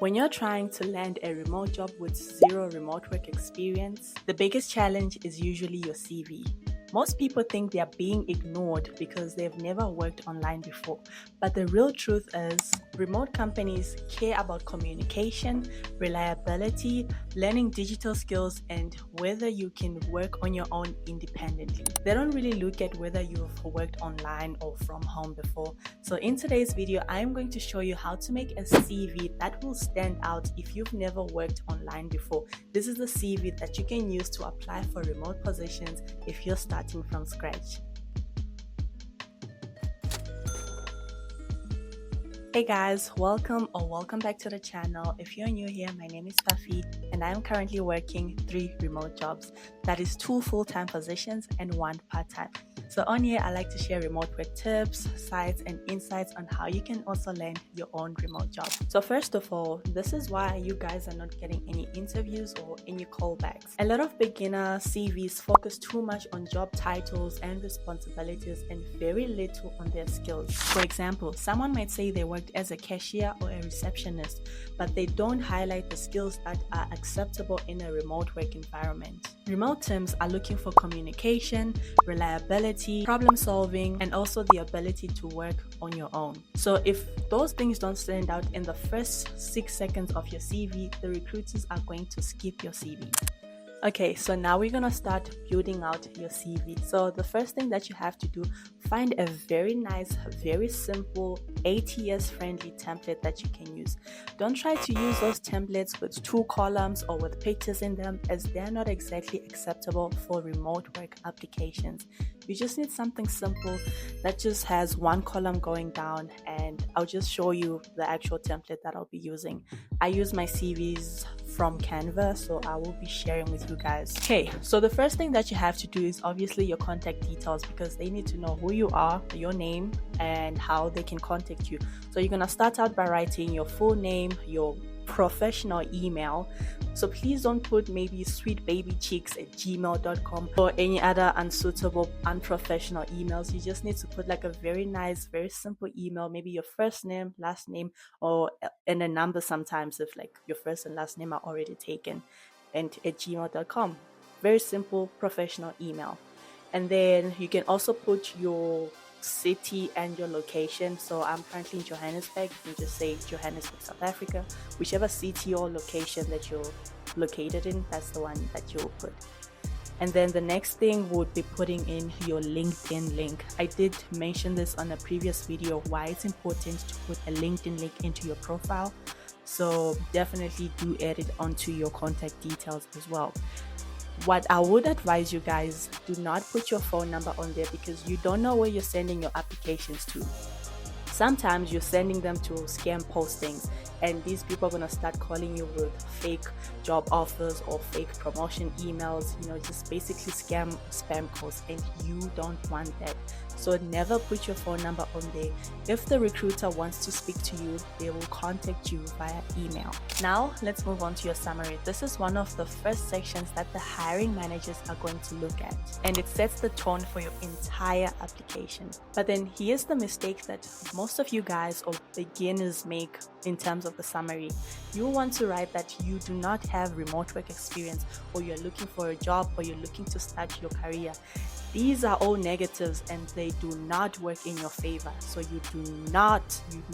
When you're trying to land a remote job with zero remote work experience, the biggest challenge is usually your CV. Most people think they are being ignored because they've never worked online before. But the real truth is, remote companies care about communication, reliability, learning digital skills, and whether you can work on your own independently. They don't really look at whether you've worked online or from home before. So in today's video, I'm going to show you how to make a CV that will stand out if you've never worked online before. This is the CV that you can use to apply for remote positions if you're starting from scratch. Hey guys, welcome back to the channel. If you're new here, my name is Fafie and I'm currently working 3 remote jobs. That is 2 full-time positions and 1 part-time. So on here, I like to share remote work tips, sites, and insights on how you can also land your own remote job. So first of all, this is why you guys are not getting any interviews or any callbacks. A lot of beginner CVs focus too much on job titles and responsibilities and very little on their skills. For example, someone might say they worked as a cashier or a receptionist, but they don't highlight the skills that are acceptable in a remote work environment. Remote teams are looking for communication, reliability, problem solving, and also the ability to work on your own. So if those things don't stand out in the first 6 seconds of your CV, the recruiters are going to skip your CV. Okay, so now we're gonna start building out your CV. So the first thing that you have to do, find a very nice, very simple, ATS friendly template that you can use. Don't try to use those templates with 2 columns or with pictures in them, as they're not exactly acceptable for remote work applications. You just need something simple that just has 1 column going down, and I'll just show you the actual template that I'll be using. I use my CVs from Canva, so I will be sharing with you guys. Okay, so the first thing that you have to do is obviously your contact details, because they need to know who you are, your name, and how they can contact you. So you're gonna start out by writing your full name, your professional email. So please don't put maybe sweetbabycheeks@gmail.com or any other unsuitable, unprofessional emails. You just need to put like a very nice, very simple email, maybe your first name, last name, or and a number sometimes if like your first and last name are already taken, and at gmail.com. Very simple, professional email. And then you can also put your city and your location. So I'm currently in Johannesburg. You can just say Johannesburg, South Africa. Whichever city or location that you're located in, that's the one that you'll put. And then the next thing would be putting in your LinkedIn link. I did mention this on a previous video, why it's important to put a LinkedIn link into your profile. So definitely do add it onto your contact details as well. What I would advise you guys, do not put your phone number on there, because you don't know where you're sending your applications to. Sometimes you're sending them to scam postings, and these people are going to start calling you with fake job offers or fake promotion emails, just basically spam calls, and you don't want that. So never put your phone number on there. If the recruiter wants to speak to you, they will contact you via email. Now let's move on to your summary. This is one of the first sections that the hiring managers are going to look at, and it sets the tone for your entire application. But then here's the mistake that most of you guys or beginners make in terms of the summary. You want to write that you do not have remote work experience, or you're looking for a job, or you're looking to start your career. These are all negatives and they do not work in your favor. So you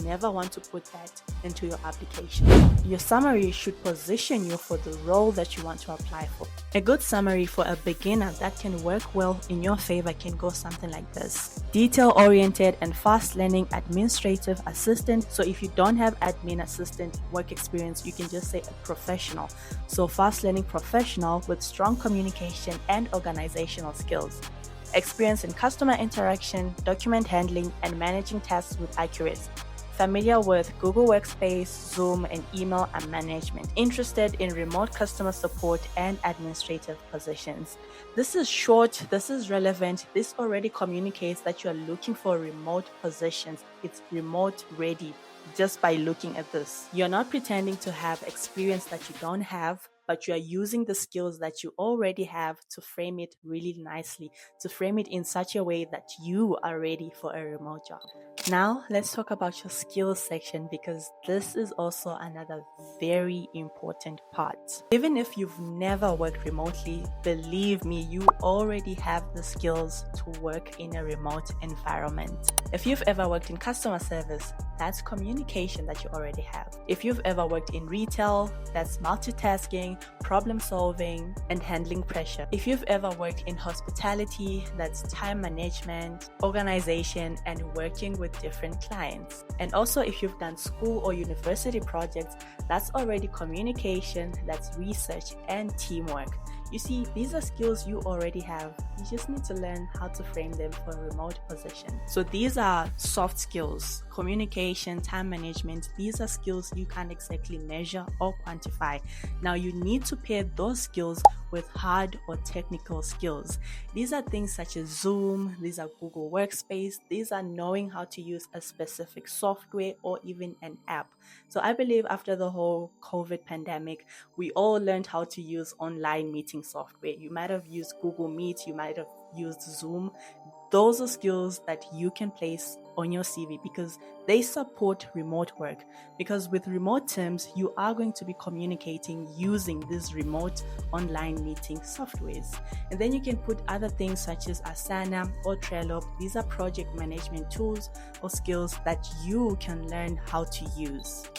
never want to put that into your application. Your summary should position you for the role that you want to apply for. A good summary for a beginner that can work well in your favor can go something like this: detail-oriented and fast-learning administrative assistant. So if you don't have admin assistant work experience, you can just say a professional. So fast-learning professional with strong communication and organizational skills. Experience in customer interaction, document handling, and managing tasks with accuracy. Familiar with Google Workspace, Zoom, and email and management. Interested in remote customer support and administrative positions. This is short, this is relevant, this already communicates that you are looking for remote positions. It's remote ready just by looking at this. You're not pretending to have experience that you don't have. but you are using the skills that you already have to frame it really nicely, to frame it in such a way that you are ready for a remote job. Now, let's talk about your skills section, because this is also another very important part. Even if you've never worked remotely, believe me, you already have the skills to work in a remote environment. If you've ever worked in customer service, that's communication that you already have. If you've ever worked in retail, that's multitasking, problem solving, and handling pressure. If you've ever worked in hospitality, that's time management, organization, and working with different clients. And also, if you've done school or university projects, that's already communication, that's research, and teamwork. You see, these are skills you already have. You just need to learn how to frame them for a remote position. So these are soft skills, communication, time management. These are skills you can't exactly measure or quantify. Now you need to pair those skills with hard or technical skills. These are things such as Zoom, these are Google Workspace, these are knowing how to use a specific software or even an app. So I believe after the whole COVID pandemic, we all learned how to use online meeting software. You might have used Google Meet, you might have used Zoom. Those are skills that you can place on your CV because they support remote work. Because with remote teams, you are going to be communicating using these remote online meeting softwares. And then you can put other things such as Asana or Trello. These are project management tools or skills that you can learn how to use.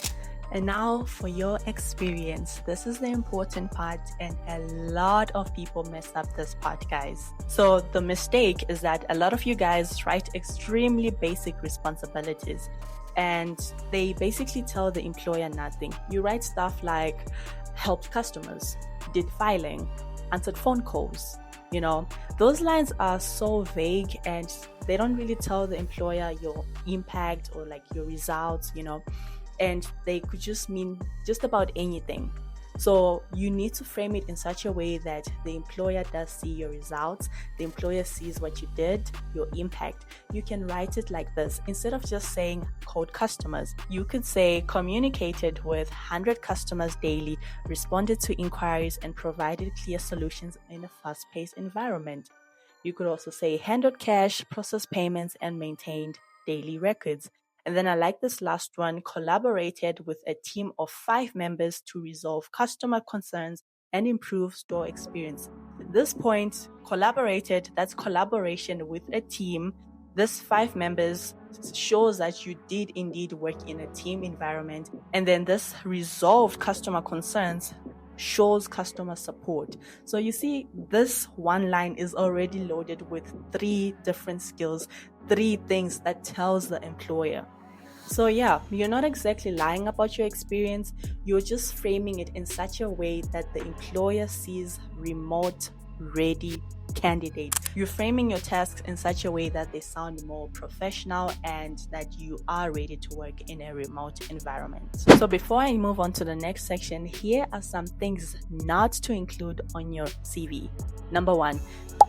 And now for your experience. This is the important part, and a lot of people mess up this part, guys. So the mistake is that a lot of you guys write extremely basic responsibilities and they basically tell the employer nothing. You write stuff like helped customers, did filing, answered phone calls. You know, those lines are so vague and they don't really tell the employer your impact or like your results, you know. And they could just mean just about anything. So you need to frame it in such a way that the employer does see your results, the employer sees what you did, your impact. You can write it like this. Instead of just saying called customers, you could say communicated with 100 customers daily, responded to inquiries, and provided clear solutions in a fast-paced environment. You could also say handled cash, processed payments, and maintained daily records. And then I like this last one, collaborated with a team of 5 members to resolve customer concerns and improve store experience. At this point, collaborated, that's collaboration with a team. This 5 members shows that you did indeed work in a team environment. And then this resolved customer concerns shows customer support. So you see, this one line is already loaded with 3 different skills, 3 things that tells the employer. So yeah, you're not exactly lying about your experience, you're just framing it in such a way that the employer sees remote ready candidate. You're framing your tasks in such a way that they sound more professional and that you are ready to work in a remote environment. So before I move on to the next section, here are some things not to include on your CV. Number 1,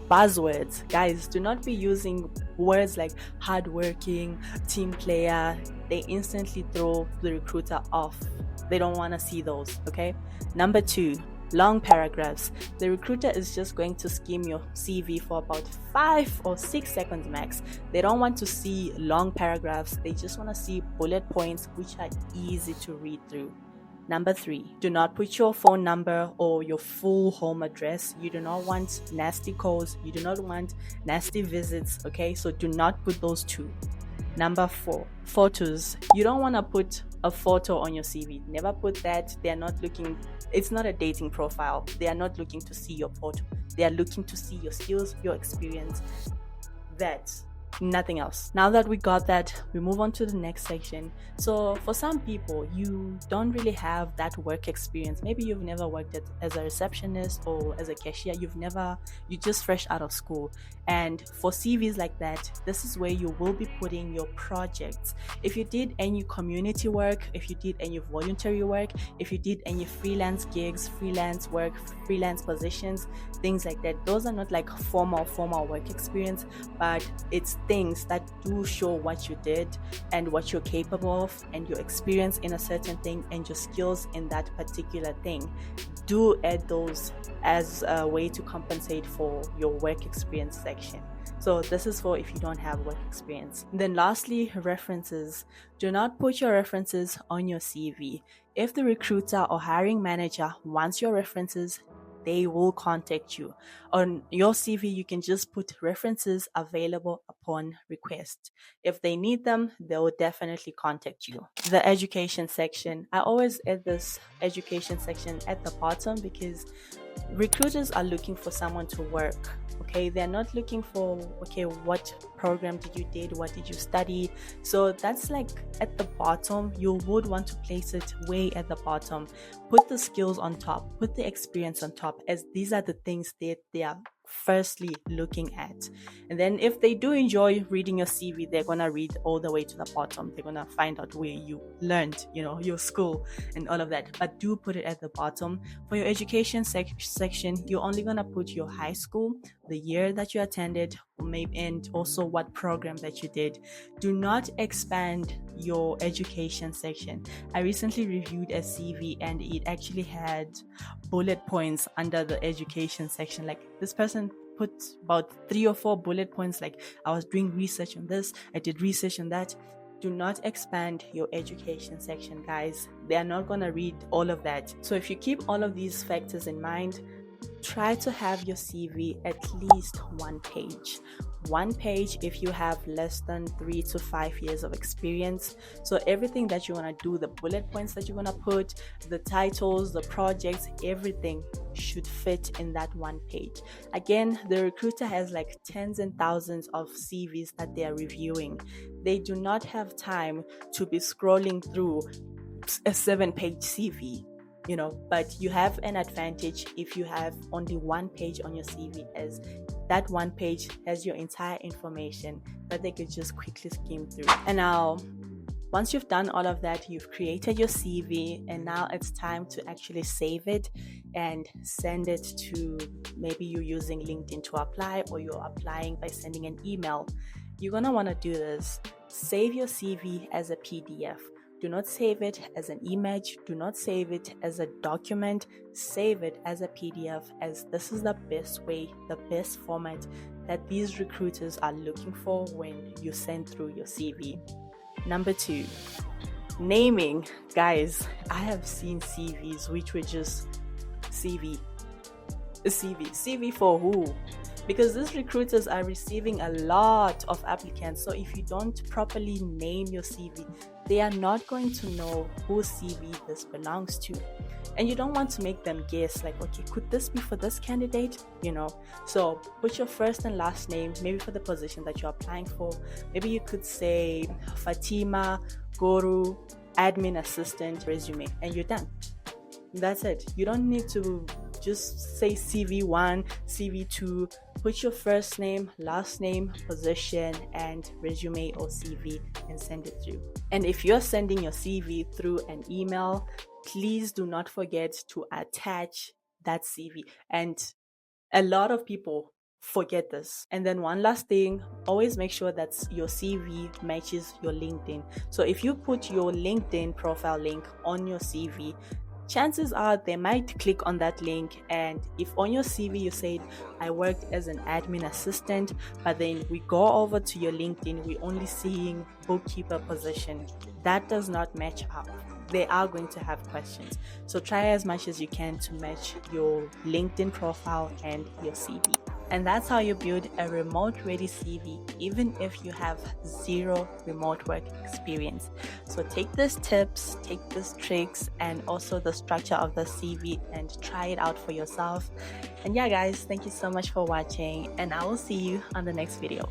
buzzwords. Guys, do not be using words like hardworking, team player. They instantly throw the recruiter off. They don't want to see those, okay? Number 2, long paragraphs. The recruiter is just going to skim your CV for about 5 or 6 seconds max. They don't want to see long paragraphs. They just want to see bullet points which are easy to read through. Number 3, do not put your phone number or your full home address. You do not want nasty calls. You do not want nasty visits, okay? So do not put those 2. Number 4, photos. You don't want to put a photo on your CV. Never put that. They're not looking, it's not a dating profile. They are not looking to see your photo. They are looking to see your skills, your experience. That's nothing else. Now that we got that, we move on to the next section. So for some people, you don't really have that work experience. Maybe you've never worked as a receptionist or as a cashier. You're just fresh out of school. And for CVs like that, this is where you will be putting your projects. If you did any community work, if you did any voluntary work, if you did any freelance gigs, freelance work, freelance positions, things like that, those are not like formal work experience, but it's things that do show what you did and what you're capable of and your experience in a certain thing and your skills in that particular thing. do add those as a way to compensate for your work experience section. So this is for if you don't have work experience. Then lastly, references. Do not put your references on your CV. If the recruiter or hiring manager wants your references, they will contact you. On your CV, you can just put references available upon request. If they need them, they will definitely contact you. The education section. I always add this education section at the bottom because recruiters are looking for someone to work. Okay, they're not looking for, okay, what program did you did, what did you study? So that's like at the bottom. You would want to place it way at the bottom. Put the skills on top, put the experience on top, as these are the things that they are firstly looking at. And then if they do enjoy reading your CV, they're gonna read all the way to the bottom. They're gonna find out where you learned, your school and all of that. But do put it at the bottom. For your education section, you're only gonna put your high school, the year that you attended, maybe, and also what program that you did. Do not expand your education section. I recently reviewed a CV and it actually had bullet points under the education section. Like, this person put about 3 or 4 bullet points, like, I was doing research on this, I did research on that. Do not expand your education section, guys. They are not going to read all of that. So if you keep all of these factors in mind, try to have your CV at least 1 page. 1 page if you have less than 3 to 5 years of experience. So everything that you want to do, the bullet points that you want to put, the titles, the projects, everything should fit in that 1 page. Again, the recruiter has like tens and thousands of CVs that they are reviewing. They do not have time to be scrolling through a 7-page CV. But you have an advantage if you have only 1 page on your CV, as that 1 page has your entire information that they could just quickly skim through. And now, once you've done all of that, you've created your CV, and now it's time to actually save it and send it to, maybe you're using LinkedIn to apply, or you're applying by sending an email. You're going to want to do this. Save your CV as a PDF. Do not save it as an image. Do not save it as a document. Save it as a PDF, as this is the best way, the best format that these recruiters are looking for when you send through your CV. Number 2, naming. Guys, I have seen CVs which were just CV for who? Because these recruiters are receiving a lot of applicants. So if you don't properly name your CV, they are not going to know whose CV this belongs to. And you don't want to make them guess, like, okay, could this be for this candidate? So put your first and last name, maybe for the position that you're applying for. Maybe you could say Fatima Guru, admin assistant, resume, and you're done. That's it. You don't need to just say CV1, CV2. Put your first name, last name, position, and resume or CV, and send it through. And if you're sending your CV through an email, please do not forget to attach that CV. And a lot of people forget this. And then one last thing, always make sure that your CV matches your LinkedIn. So if you put your LinkedIn profile link on your CV, chances are they might click on that link, and if on your CV you said, I worked as an admin assistant, but then we go over to your LinkedIn, we're only seeing bookkeeper position, that does not match up. They are going to have questions. So try as much as you can to match your LinkedIn profile and your CV. And that's how you build a remote ready CV, even if you have 0 remote work experience. So take these tips, take these tricks, and also the structure of the CV, and try it out for yourself. And yeah, guys, thank you so much for watching, and I will see you on the next video.